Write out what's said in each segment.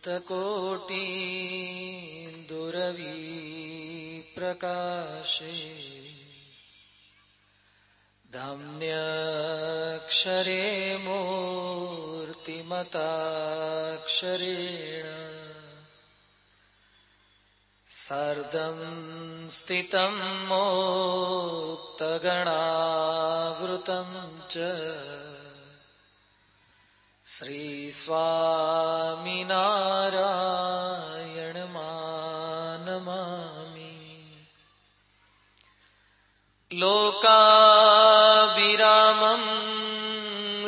तकोटि दुरवी प्रकाशे धाम्न्यक्षरे मूर्तिमताक्षरेण सार्धं स्थितं मोक्तगणावृतं च श्रीस्वामिनारायणमानमामि। लोकाभिरामं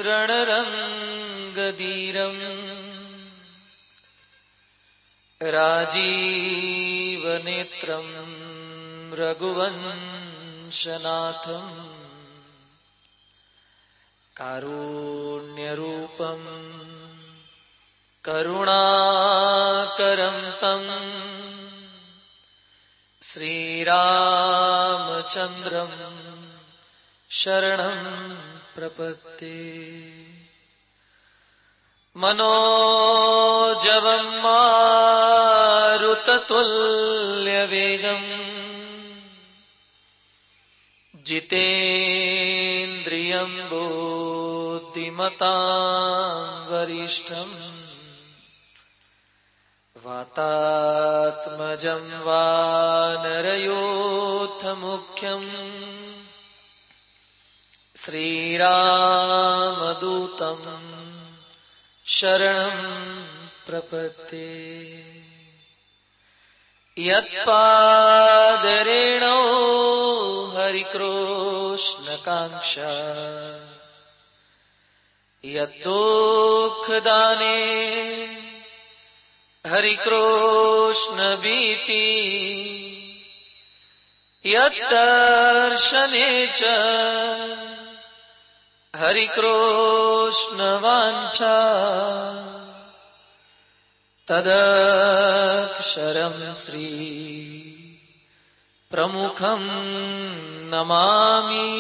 रणरङ्गधीरम् राजीवनेत्रं रघुवंशनाथम् कारुण्यरूपं करुणाकरं तं श्रीरामचन्द्रं शरणं प्रपद्ये। मनोजवं मारुततुल्यवेगम् जितेन्द्रियं बुद्धिमतां वरिष्ठम् वातात्मजं वानरयोद्धमुख्यम् श्रीरामदूतं शरणं प्रपद्ये। यत्पादरेणो हरिकृष्णकाङ्क्षा यद्दुःखदाने हरिकृष्णभीति यद्दर्शने च हरिकृष्णवाञ्छा तदक्षरं श्री प्रमुखं नमामि।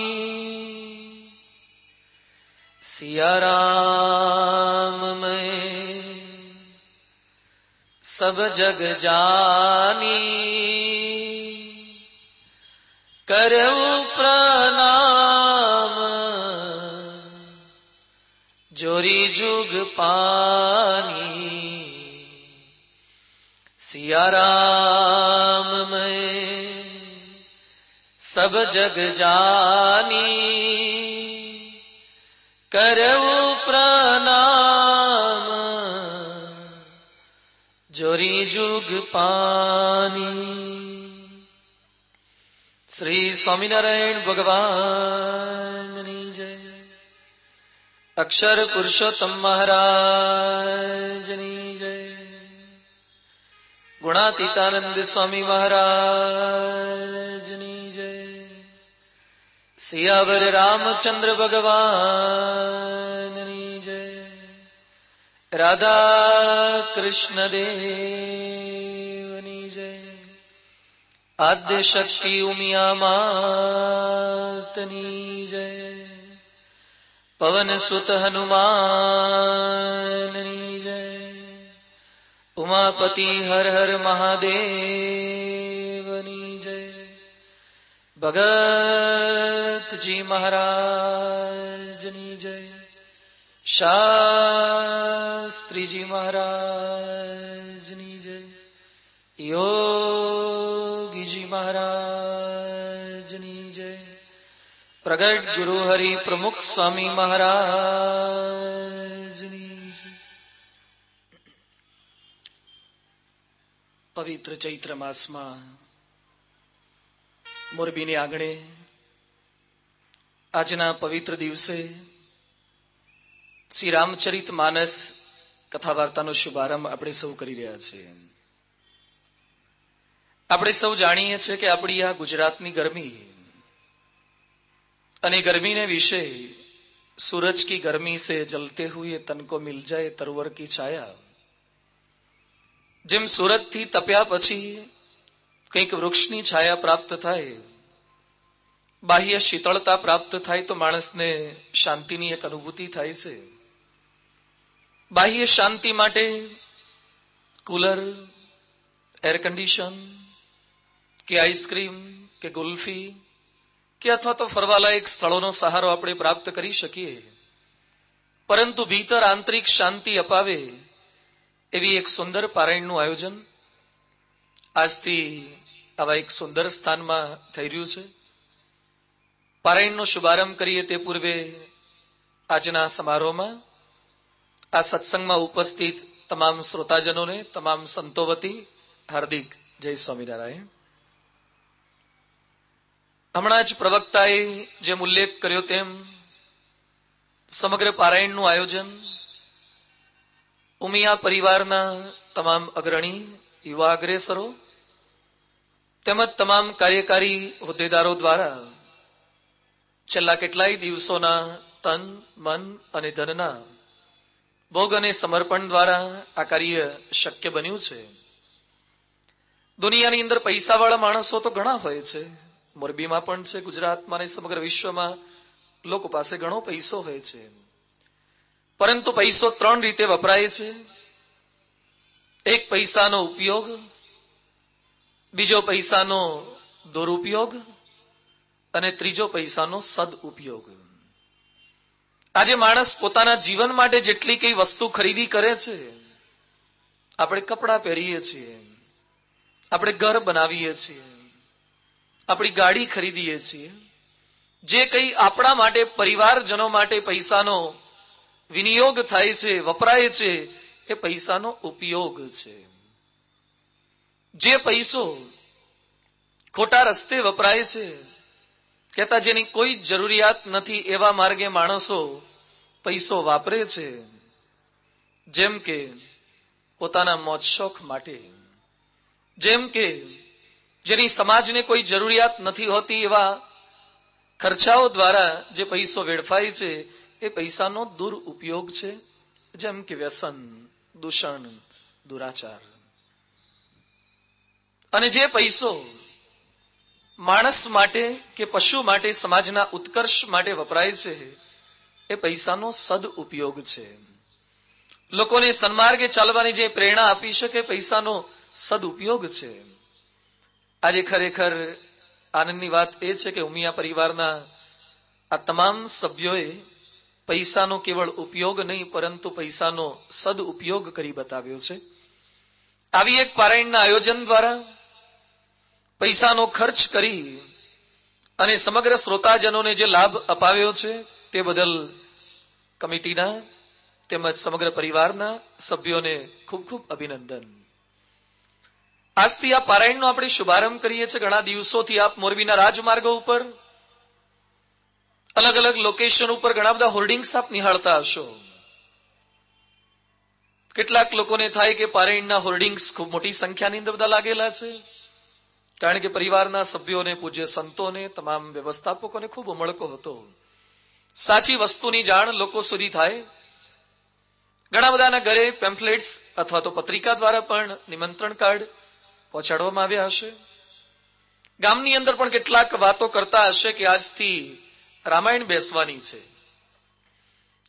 सिया राम मैं सब जग जानी करऊं प्रणाम जोरी जुग पानी। सिया राम मैं सब जग जानी करऊं प्रणाम जोरी जुग पानी। श्री स्वामिनारायण भगवान जय। अक्षर पुरुषोत्तम महाराज जय। गुणातीतानंद स्वामी महाराज जय। सियावर रामचंद्र भगवान जय। राधा कृष्ण देवनी जय। आद्य शक्ति उमिया मातनी जय। पवन सुत हनुमान जय। उमापति हर हर महादेवनी जय। भगत जी महाराज जय। शास्त्री जी महाराज जय। योगी जी महाराज जय। प्रगट गुरु हरि प्रमुख स्वामी महाराज जय। पवित्र चैत्र मासમાં મોરબીની આંગણે આજના પવિત્ર દિવસે શ્રી રામચરિત માનસ કથા વાર્તાનો શુભારંભ આપણે સૌ કરી રહ્યા છીએ। આપણે સૌ જાણીએ છીએ કે આપણી આ ગુજરાતની ગરમી અને ગરમીને વિશે सूरज की गर्मी से जलते हुए तन को मिल जाए तरवर की छाया। જેમ સુરતથી તપ્યા પછી કંઈક વૃક્ષની છાયા પ્રાપ્ત થાય, બાહ્ય શીતળતા પ્રાપ્ત થાય તો માણસને શાંતિની એક અનુભૂતિ થાય છે। બાહ્ય શાંતિ માટે કુલર, એર કન્ડિશન, કે આઈસ્ક્રીમ, કે ગુલ્ફી, કે અથવા તો ફરવાલાયક સ્થળોનો સહારો આપણે પ્રાપ્ત કરી શકીએ, પરંતુ ભીતર આંતરિક શાંતિ અપાવે એવી એક સુંદર પારાયણનું આયોજન આજથી આવા એક સુંદર સ્થાનમાં થઈ રહ્યું છે. પારાયણનો શુભારંભ કરીએ તે પૂર્વે આજના સમારોહમાં આ સત્સંગમાં ઉપસ્થિત તમામ શ્રોતાજનોને, તમામ સંતો વતી હાર્દિક જય સ્વામિનારાયણ. હમણાં જ પ્રવક્તાએ જેમ ઉલ્લેખ કર્યો તેમ સમગ્ર પારાયણનું આયોજન ઉમિયા પરિવારના તમામ અગ્રણી યુવા અગ્રેસરો તેમજ તમામ કાર્યકારી હોદ્દેદારો દ્વારા છેલ્લા કેટલાય દિવસોના તન, મન અને ધનના ભોગ અને સમર્પણ દ્વારા આ કાર્ય શક્ય બન્યું છે. દુનિયાની અંદર પૈસાવાળા માણસો તો ઘણા હોય છે, મોરબીમાં પણ છે, ગુજરાતમાં અને સમગ્ર વિશ્વમાં લોકો પાસે ઘણો પૈસો હોય છે, પરંતુ પૈસો ત્રણ રીતે વપરાય છે. એક પૈસાનો ઉપયોગ, બીજો પૈસાનો દુરુપયોગ અને ત્રીજો પૈસાનો સદઉપયોગ. આજે માણસ પોતાના જીવન માટે જેટલી કઈ વસ્તુ ખરીદી કરે છે, આપણે કપડાં પહેરીએ છીએ, આપણે ઘર બનાવીએ છીએ, આપણી ગાડી ખરીદીએ છીએ, જે કંઈ આપણા માટે, પરિવારજનો માટે પૈસાનો વિનિયોગ થાય છે, વપરાય છે, એ પૈસાનો ઉપયોગ છે. જે પૈસો ખોટા રસ્તે વપરાય છે, કહેતા જેની કોઈ જરૂરિયાત નથી એવા માર્ગે માણસો પૈસો વાપરે છે, જેમ કે પોતાના મોજ શોખ માટે, જેમ કે જેની સમાજને કોઈ જરૂરિયાત નથી હોતી એવા ખર્ચાઓ દ્વારા જે પૈસો વેડફાય છે એ પૈસાનો દુરુપયોગ છે, જેમ કે વ્યસન, દૂષણ, દુરાચાર. અને જે પૈસો માણસ માટે કે પશુ માટે, સમાજના ઉત્કર્ષ માટે વપરાય છે એ પૈસાનો સદઉપયોગ છે. લોકોને સન્માર્ગે ચાલવાની જે પ્રેરણા આપી શકે પૈસાનો સદઉપયોગ છે. આજે ખરેખર આનંદની વાત એ છે કે ઉમિયા પરિવારના આ તમામ સભ્યોએ પૈસાનો કેવળ ઉપયોગ નહીં પરંતુ પૈસાનો સદઉપયોગ કરી બતાવ્યો છે. આવી એક પારાયણના આયોજન દ્વારા પૈસાનો ખર્ચ કરી અને સમગ્ર શ્રોતાજનોને જે લાભ અપાવ્યો છે તે બદલ કમિટીના તેમજ સમગ્ર પરિવારના સભ્યોને ખૂબ ખૂબ અભિનંદન. આજથી આ પારાયણનો આપણે શુભારંભ કરીએ છીએ. ઘણા દિવસોથી આપ મોરબીના રાજમાર્ગો ઉપર, અલગ અલગ લોકેશન ઉપર ઘણા બધા હોર્ડિંગ્સ આપ નિહાળતા હશો. કેટલાક લોકોને થાય કે પારાયણના હોર્ડિંગ્સ ખૂબ મોટી સંખ્યાની અંદર બધા લાગેલા છે, કારણ કે પરિવારના સભ્યોને, પૂજ્ય સંતોને, તમામ વ્યવસ્થાપકોને ખૂબ ઉમળકો હતો. સાચી વસ્તુની જાણ લોકો સુધી થાય. ઘણા બધાના ઘરે પેમ્ફલેટ્સ અથવા તો પત્રિકા દ્વારા પણ નિમંત્રણ કાર્ડ પહોંચાડવામાં આવ્યા હશે. ગામની અંદર પણ કેટલાક વાતો કરતા હશે કે આજથી રામાયણ બેસવાની છે,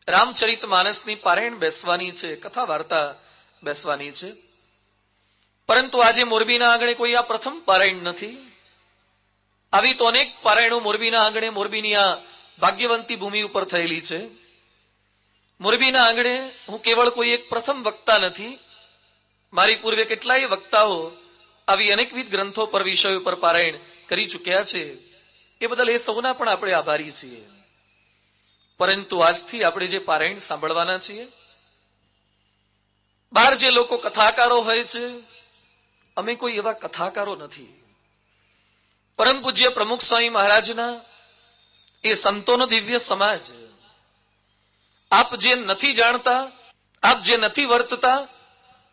રામચરિત માનસની પારાયણ બેસવાની છે, કથા વાર્તા બેસવાની છે. પરંતુ આજે મોરબીના આંગણે કોઈ આ પ્રથમ પારાયણ નથી. આવી તો અનેક પારાયણો મોરબીના આંગણે, મોરબીની આ ભાગ્યવંતી ભૂમિ ઉપર થયેલી છે. મોરબીના આંગણે હું કેવળ કોઈ એક પ્રથમ વક્તા નથી. મારી પૂર્વે કેટલાય વક્તાઓ આવી અનેકવિધ ગ્રંથો પર, વિષયો પર પારાયણ કરી ચૂક્યા છે. એ બદલ એ સૌના પણ આપણે આભારી છીએ. પરંતુ આજથી આપણે જે પારાયણ સાંભળવાના છીએ, બહાર જે લોકો કથાકારો હોય છે, અમે કોઈ એવા કથાકારો નથી. પરમ પૂજ્ય પ્રમુખ સ્વામી મહારાજના એ સંતોનો દિવ્ય સમાજ, આપ જે નથી જાણતા, આપ જે નથી વર્તતા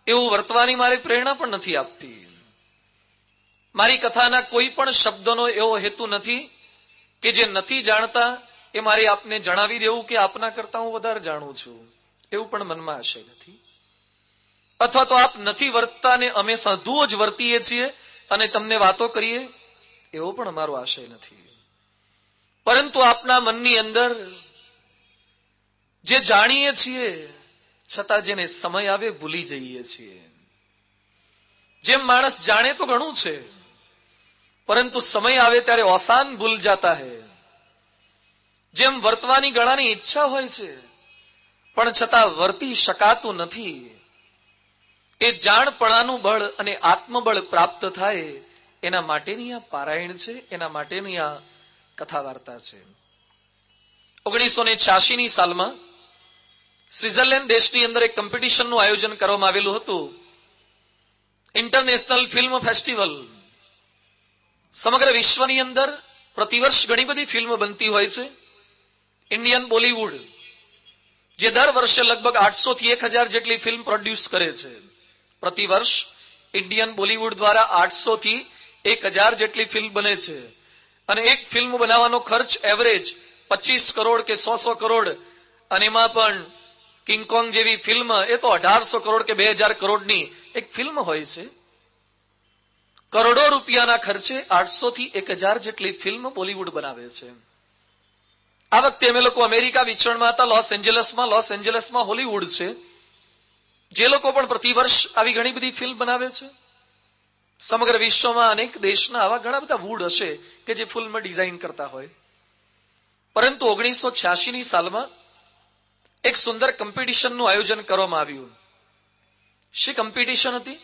એવું વર્તવાની મારી પ્રેરણા પણ નથી આપતી. મારી કથાના કોઈ પણ શબ્દનો એવો હેતુ નથી કે જે નથી જાણતા એ મારે આપને જણાવી દેવું કે આપના કરતા હું વધારે જાણું છું, એવું પણ મનમાં આશય નથી. અથવા તો આપ નથી વર્તતા ને અમે સાધુઓ જ વર્તીએ છીએ અને તમને વાતો કરીએ, એવો પણ અમારો આશય નથી. પરંતુ આપના મનની અંદર જે જાણીએ છીએ છતાં જેને સમય આવે ભૂલી જઈએ છીએ, જેમ માણસ જાણે તો ઘણું છે, પરંતુ સમય આવે ત્યારે ઓસાન ભૂલ જાતા હૈ. જેમ વર્તવાની ઘણાની ઈચ્છા હોય છે, પણ છતાં વર્તી શકાતું નથી. એ જાણપણાનું બળ અને આત્મબળ પ્રાપ્ત થાય એના માટેની આ પારાયણ છે, એના માટેની આ કથા વાર્તા છે. 1986 સાલમાં સ્વિટ્ઝરલેન્ડ દેશની અંદર એક કોમ્પિટિશનનું આયોજન કરવામાં આવેલું હતું, ઇન્ટરનેશનલ ફિલ્મ ફેસ્ટિવલ. સમગ્ર વિશ્વની અંદર પ્રતિવર્ષ ઘણી બધી ફિલ્મ બનતી હોય છે. ઇન્ડિયન બોલીવુડ જે દર વર્ષે લગભગ 800 થી 1000 જેટલી ફિલ્મ પ્રોડ્યુસ કરે છે. પ્રતિવર્ષ ઇન્ડિયન બોલીવુડ દ્વારા 800 થી 1000 જેટલી ફિલ્મ બને છે, અને એક ફિલ્મ બનાવવાનો ખર્ચ એવરેજ 25 કરોડ કે 100 કરોડ, અને એમાં પણ કિંગકોંગ જેવી ફિલ્મ એ તો 1800 કરોડ કે 2000 કરોડની એક ફિલ્મ હોય છે. કરોડો રૂપિયાના ખર્ચે 800 થી 1000 જેટલી ફિલ્મ બોલીવુડ બનાવે છે. આ વખતે અમે લોકો અમેરિકા વિચરણમાં હતા, લોસ એન્જલસમાં હોલીવુડ છે, જે લોકો પણ પ્રતિવર્ષ આવી ઘણી બધી ફિલ્મ બનાવે છે. સમગ્ર વિશ્વમાં અનેક દેશના આવા ઘણા બધા વુડ હશે કે જે ફિલ્મ ડિઝાઇન કરતા હોય. પરંતુ 1986 સાલમાં એક સુંદર કોમ્પિટિશનનું આયોજન કરવામાં આવ્યું. શી કોમ્પિટિશન હતી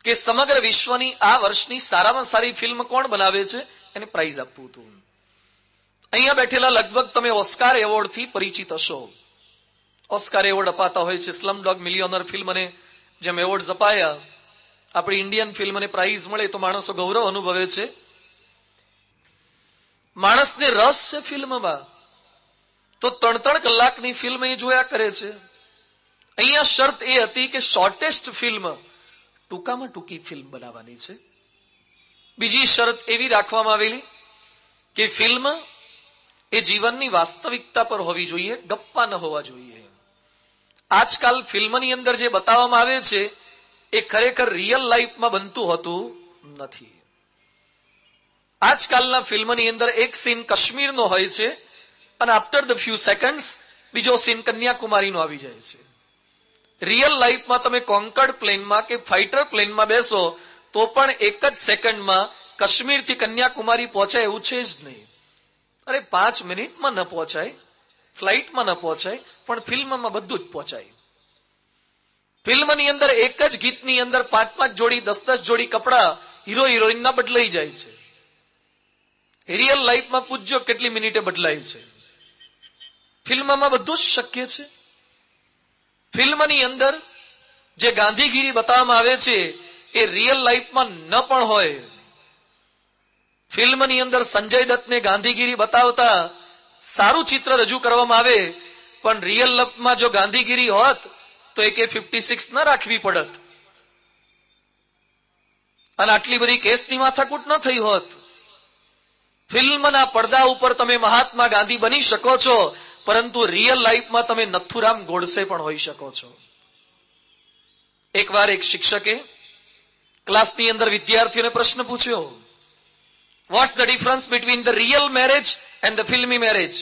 કે સમગ્ર વિશ્વની આ વર્ષની સારામાં સારી ફિલ્મ કોણ બનાવે છે એને પ્રાઇઝ આપવું હતું. અહીંયા બેઠેલા લગભગ તમે ઓસ્કાર એવોર્ડથી પરિચિત હશો. ઓસ્કાર એવોર્ડ અપાતા હોય છે. સ્લમડોગ મિલિયોનર ફિલ્મને જેમ એવોર્ડ અપાયા, આપણી ઇન્ડિયન ફિલ્મને પ્રાઇઝ મળે તો માણસો ગૌરવ અનુભવે છે. માણસને રસ છે ફિલ્મમાં તો 3-3 કલાકની ફિલ્મ એ જોયા કરે છે. અહીંયા શરત એ હતી કે શોર્ટેસ્ટ ફિલ્મ, ટૂંકામાં ટૂંકી ફિલ્મ બનાવવાની છે. બીજી શરત એવી રાખવામાં આવેલી કે ફિલ્મ એ જીવનની વાસ્તવિકતા પર હોવી જોઈએ, ગપ્પા ન હોવા જોઈએ. આજકાલ ફિલ્મની અંદર જે બતાવવામાં આવે છે એ ખરેખર રિયલ લાઈફમાં બનતું હોતું નથી. આજકાલના ફિલ્મની અંદર એક સીન કાશ્મીરનો હોય છે અને આફ્ટર ધ ફ્યુ સેકન્ડ્સ બીજો સીન કન્યાકુમારીનો આવી જાય છે. રિયલ લાઈફમાં તમે કોન્કર્ડ પ્લેનમાં કે ફાઇટર પ્લેનમાં બેસો તો પણ એક જ સેકન્ડમાં કાશ્મીરથી કન્યાકુમારી પહોંચાય એવું છે જ નહીં. અરે 5 મિનિટમાં ન પહોંચાય, ફ્લાઇટમાં ન પહોંચાય, પણ ફિલ્મમાં બધું જ પહોંચાય. ફિલ્મની અંદર એક જ ગીતની અંદર 5-5 જોડી 10-10 જોડી કપડા હીરો હિરોઈનના બદલાઈ જાય છે. રિયલ લાઈફમાં પૂછજો કેટલી મિનિટે બદલાય છે. ફિલ્મમાં બધું જ શક્ય છે. ફિલ્મની અંદર જે ગાંધીગીરી બતાવવામાં આવે છે એ રિયલ લાઈફમાં ન પણ હોય. ફિલ્મની અંદર સંજય દત્તને ગાંધીગીરી બતાવતા સારું ચિત્ર રજૂ કરવામાં આવે, પણ રિયલ લાઈફમાં જો ગાંધીગીરી હોત તો AK-56 ન રાખવી પડત અને આટલી બધી કેસની માથાકૂટ ન થઈ હોત. ફિલ્મના પડદા ઉપર તમે મહાત્મા ગાંધી બની શકો છો, પરંતુ રિયલ લાઈફમાં તમે નથુરામ ગોડસે પણ હોઈ શકો છો. એકવાર એક શિક્ષકે ક્લાસની અંદર વિદ્યાર્થીઓને પ્રશ્ન પૂછ્યો, what's the difference between the real marriage and the ફિલ્મી મેરેજ?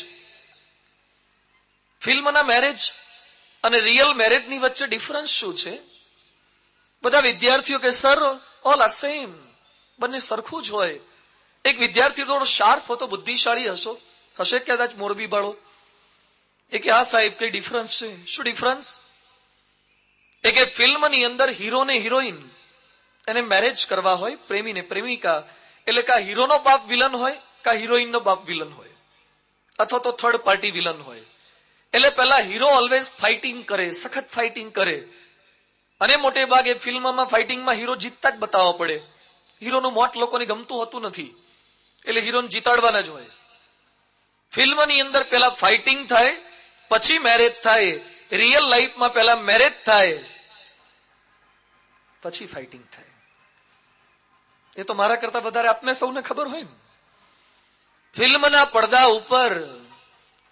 ફિલ્મના મેરેજ અને રિયલ મેરેજની વચ્ચે ડિફરન્સ શું છે? બધા વિદ્યાર્થીઓ કે સર ઓલ આર સેમ, બંને સરખું જ હોય. એક વિદ્યાર્થી થોડો શાર્પ હતો, બુદ્ધિશાળી હશે કદાચ મોરબી વાળો, એ કે હા સાહેબ કઈ ડિફરન્સ છે. શું ડિફરન્સ? એ કે ફિલ્મની અંદર હીરો ને હિરોઈન એને મેરેજ કરવા હોય, પ્રેમી ને પ્રેમિકા, એટલે કા હીરોનો બાપ વિલન હોય કા હિરોઈનનો બાપ વિલન હોય, અથવા તો થર્ડ પાર્ટી વિલન હોય. એટલે પહેલા હીરો ઓલવેઝ ફાઇટિંગ કરે, સખત ફાઇટિંગ કરે, અને મોટે ભાગે ફિલ્મમાં ફાઇટિંગમાં હીરો જીતતા જ બતાવવા પડે. હીરોનું મોત લોકોને ગમતું હોતું નથી, એટલે હીરોને જીતાડવાના જ હોય. ફિલ્મની અંદર પહેલા ફાઇટિંગ થાય, પછી મેરેજ થાય. રિયલ લાઈફમાં પહેલા મેરેજ થાય, પછી ફાઇટિંગ થાય. એ તો મારા કરતા વધારે આપને સૌને ખબર હોય ને. ફિલ્મના પડદા ઉપર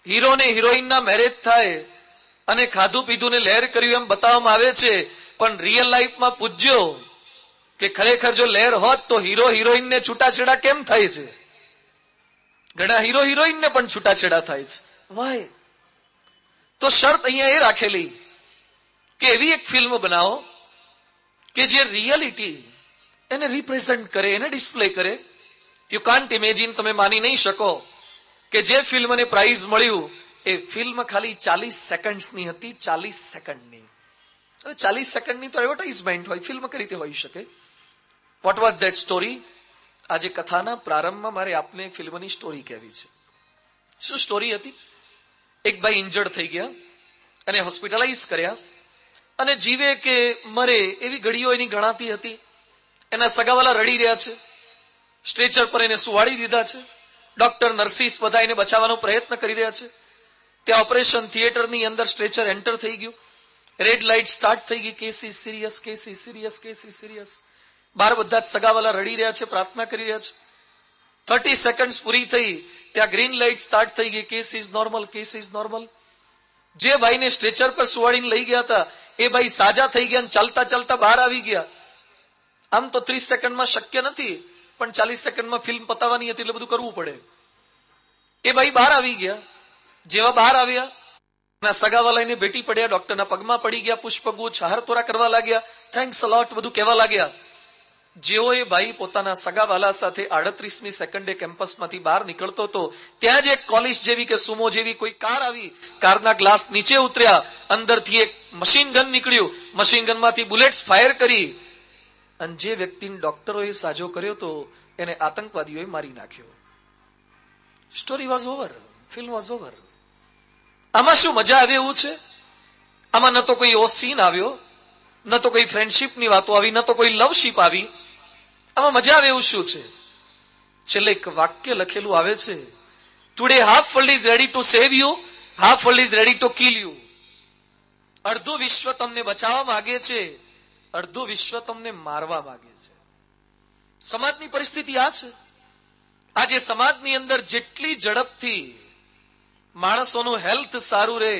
હીરો ને હિરોઈનના મેરેજ થાય અને ખાધું પીધું ને લહેર કર્યું એમ બતાવવામાં આવે છે, પણ રિયલ લાઈફમાં પૂછજો કે ખરેખર જો લહેર હોત તો હીરો હિરોઈનને છૂટાછેડા કેમ થાય છે? ઘણા હીરો હિરોઈનને પણ છૂટાછેડા થાય છે. વાય? તો શરત અહીંયા એ રાખેલી કે એવી એક ફિલ્મ બનાવો કે જે રિયાલિટી એને રિપ્રેઝન્ટ કરે, એને ડિસ્પ્લે કરે. યુ કાન્ટ ઇમેજિન, તમે માની નહીં શકો કે જે ફિલ્મને પ્રાઇઝ મળ્યું એ ફિલ્મ ખાલી 40 સેકન્ડ્સની હતી. 40 સેકન્ડની. 40 સેકન્ડની તો એડવર્ટાઇઝમેન્ટ હોય, ફિલ્મ કઈ રીતે હોઈ શકે? What was that story? આજે કથાના પ્રારંભમાં મારે આપને ફિલ્મની સ્ટોરી કહેવી છે. શું સ્ટોરી હતી? એક ભાઈ ઇન્જર્ડ થઈ ગયા અને હોસ્પિટલાઇઝ કર્યા અને જીવે કે મરે એવી ઘડીઓ એની ગણાતી હતી. એના સગાવાલા રડી રહ્યા છે, સ્ટ્રેચર પર એને સુવાડી દીધા છે, ડોક્ટર નર્સિસ બધા એને બચાવવાનો પ્રયત્ન કરી રહ્યા છે. ત્યાં ઓપરેશન થિયેટરની અંદર સ્ટ્રેચર એન્ટર થઈ ગયું, રેડ લાઇટ સ્ટાર્ટ થઈ ગઈ, કેસી સિરિયસ, કેસી સિરિયસ, કેસી સિરિયસ. બાર બધા જ સગાવાલા રડી રહ્યા છે, પ્રાર્થના કરી રહ્યા છે. 30 સેકન્ડ પૂરી થઈ, ત્યાં ગ્રીન લાઇટ સ્ટાર્ટ થઈ ગઈ, case is normal, case is normal. જે ભાઈને સ્ટ્રેચર પર સુવાડીને લઈ ગયા હતા એ ભાઈ સાજા થઈ ગયા, ચાલતા ચાલતા બહાર આવી ગયા. આમ તો 30 સેકન્ડમાં શક્ય નથી, પણ 40 સેકન્ડમાં ફિલ્મ પતાવવાની હતી એટલે બધું કરવું પડે. એ ભાઈ બહાર આવી ગયા. જેવા બહાર આવ્યા, એના સગાવાલા એને ભેટી પડ્યા, ડોક્ટરના પગમાં પડી ગયા, પુષ્પગુચ્છ હારતોરા કરવા લાગ્યા, થેન્ક્સ અ લોટ બધું કહેવા લાગ્યા. જેવો એ ભાઈ પોતાના સગાવાલા સાથે 38મી સેકન્ડે કેમ્પસમાંથી બહાર નીકળતો હતો, ત્યાં જ એક કોલિસ જેવી કે સુમો જેવી કોઈ કાર આવી. કારના ગ્લાસ નીચે ઉતર્યા, અંદરથી એક મશીન ગન નીકળ્યું, મશીન ગનમાંથી બુલેટ્સ ફાયર કરી અને જે વ્યક્તિને ડોક્ટરોએ સાજો કર્યો તો એને આતંકવાદીઓએ મારી નાખ્યો. Story was over, film was over. આમાં શું મજા આવે એવું છે? આમાં ન તો કોઈ એવો સીન આવ્યો, ન તો કોઈ ફ્રેન્ડશીપની વાતો આવી, ન તો કોઈ લવશીપ આવી. આમાં મજા આવે એવું શું છે? છેલ્લે એક વાક્ય લખેલું આવે છે, today half world is ready to save you, half world is ready to kill you. અડધું વિશ્વ તમને બચાવવા માંગે છે, અડધું વિશ્વ તમને મારવા માંગે છે. સમાજની પરિસ્થિતિ આ છે. આજે સમાજની અંદર જેટલી ઝડપથી માણસોનું હેલ્થ સારું રહે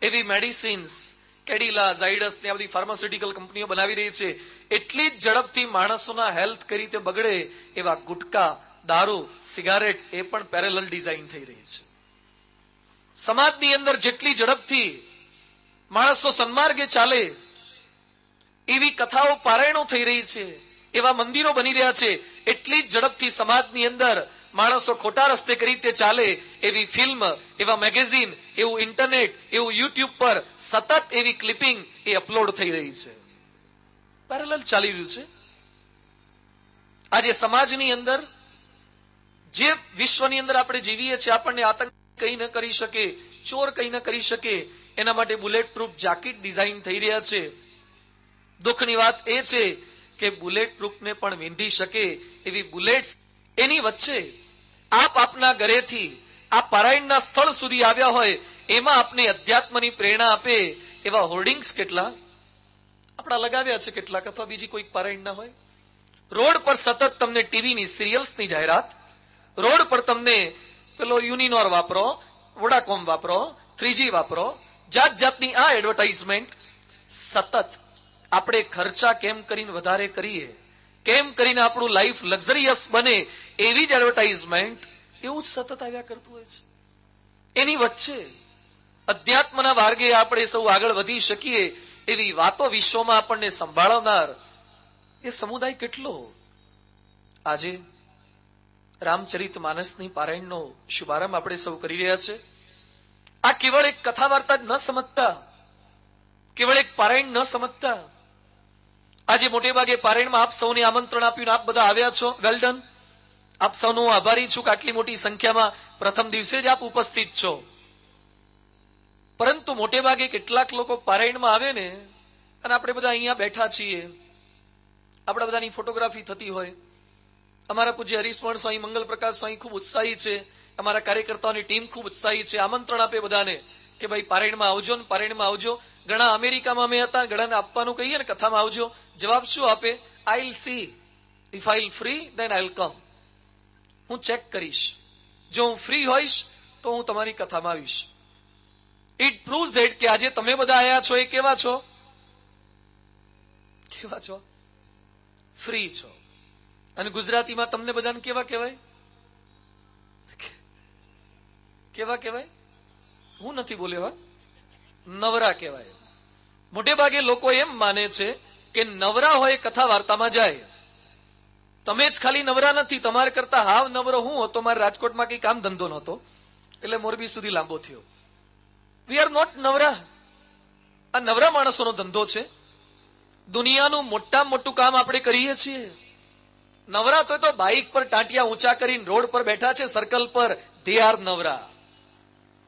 એવી મેડિસિન્સ, કેડિલા, ઝાયડસ ને આ બધી ફાર્માસ્યુટિકલ કંપનીઓ બનાવી રહી છે, એટલી જ ઝડપથી માણસોના હેલ્થ કઈ રીતે બગડે એવા ગુટકા, દારૂ, સિગારેટ એ પણ પેરેલલ ડિઝાઇન થઈ રહી છે. સમાજની અંદર જેટલી ઝડપથી માણસો સન્માર્ગે ચાલે એવી કથાઓ, પારાયણો થઈ રહી છે, એવા મંદિરો બની રહ્યા છે, એટલી જ ઝડપથી સમાજની અંદર માણસો ખોટા રસ્તે કઈ રીતે ચાલે એવી ફિલ્મ, એવા મેગેઝિન, એવું ઇન્ટરનેટ, એવું યુટ્યુબ પર સતત એવી ક્લિપિંગ એ અપલોડ થઈ રહી છે. પેરેલલ ચાલી રહ્યું છે. આજે સમાજની અંદર જે વિશ્વની અંદર આપણે જીવીએ છીએ, આપણને આતંક કઈ ન કરી શકે, ચોર કઈ ન કરી શકે, એના માટે બુલેટ પ્રૂફ જાકીટ ડિઝાઇન થઈ રહ્યા છે. દુઃખની વાત એ છે કે બુલેટ પ્રૂફને પણ વિંધી શકે એવી બુલેટ્સ, એની વચ્ચે આપ આપના ઘરેથી આ પારાયણના સ્થળ સુધી આવ્યા હોય, એમાં આપને અધ્યાત્મની પ્રેરણા આપે એવા હોર્ડિંગ્સ કેટલા આપણા લગાવ્યા છે, કેટલાક અથવા બીજી કોઈ પારાયણ ના હોય. રોડ પર સતત તમને ટીવીની સિરિયલ્સની જાહેરાત, રોડ પર તમને પેલો યુનિનોર વાપરો, વોડાકોમ વાપરો, 3G વાપરો, જાત જાતની આ એડવર્ટાઇઝમેન્ટ. સતત આપણે ખર્ચા કેમ કરીને વધારે કરીએ, કેમ કરીને આપણું લાઈફ લક્ઝરિયસ બને એવી જ એડવર્ટાઇઝમેન્ટ, એવું સતત આવ્યા કરતું હોય છે. એની વચ્ચે અધ્યાત્મના માર્ગે આપણે સૌ આગળ વધી શકીએ એવી વાતો વિશ્વમાં આપણને સંભાળનાર એ સમુદાય કેટલો. આજે રામચરિત માનસની પારાયણનો શુભારંભ આપણે સૌ કરી રહ્યા છે. આ કેવળ એક કથા વાર્તા જ ન સમજતા, કેવળ એક પારાયણ ન સમજતા. આજે મોટે ભાગે પારાયણમાં આપ સૌને આમંત્રણ આપ્યું, આપ બધા આવ્યા છો, વેલ ડન. આપ સૌનો આભારી છું કે આટલી મોટી સંખ્યામાં પ્રથમ દિવસે જ આપ ઉપસ્થિત છો. પરંતુ મોટે ભાગે કેટલાક લોકો પારાયણમાં આવે ને, અને આપણે બધા અહીંયા બેઠા છીએ, આપણા બધાની ફોટોગ્રાફી થતી હોય, અમારા પૂજ્ય હરીશવણ સ્વામી, મંગલ પ્રકાશ સ્વામી ખૂબ ઉત્સાહી છે, અમારા કાર્યકર્તાઓની ટીમ ખૂબ ઉત્સાહી છે, આમંત્રણ આપે બધાને કે ભાઈ પારાયણમાં આવજો ને પારાયણમાં આવજો. ઘણા અમેરિકામાં અમે હતા, ઘણાને આપવાનું કહીએ ને કથામાં આવજો, જવાબ શું આપે? I will see, if I will free then I will come. હું ચેક કરીશ, જો હું ફ્રી હોઈશ તો હું તમારી કથામાં આવીશ. ઇટ પ્રૂવ્સ ધેટ કે આજે તમે બધા આયા છો એ કેવા છો? કેવા છો? ફ્રી છો. અને ગુજરાતીમાં તમને બધાને કેવા કહેવાય? કેવા કહેવાય? હું નથી બોલ્યો, નવરા કહેવાય. મોટે ભાગે લોકો એમ માને છે કે નવરા હોય કથા વાર્તામાં જાય. તમે જ ખાલી નવરા નથી, તમારે કરતા હાવ નવરો હું હતો, મારે રાજકોટમાં કઈ કામ ધંધો નહોતો એટલે મોરબી સુધી લાંબો થયો. વી આર નોટ નવરા. આ નવરા માણસોનો ધંધો છે. દુનિયાનું મોટામાં મોટું કામ આપણે કરીએ છીએ. નવરા તો બાઇક પર ટાંટિયા ઊંચા કરીને રોડ પર બેઠા છે સર્કલ પર, દે આર નવરા.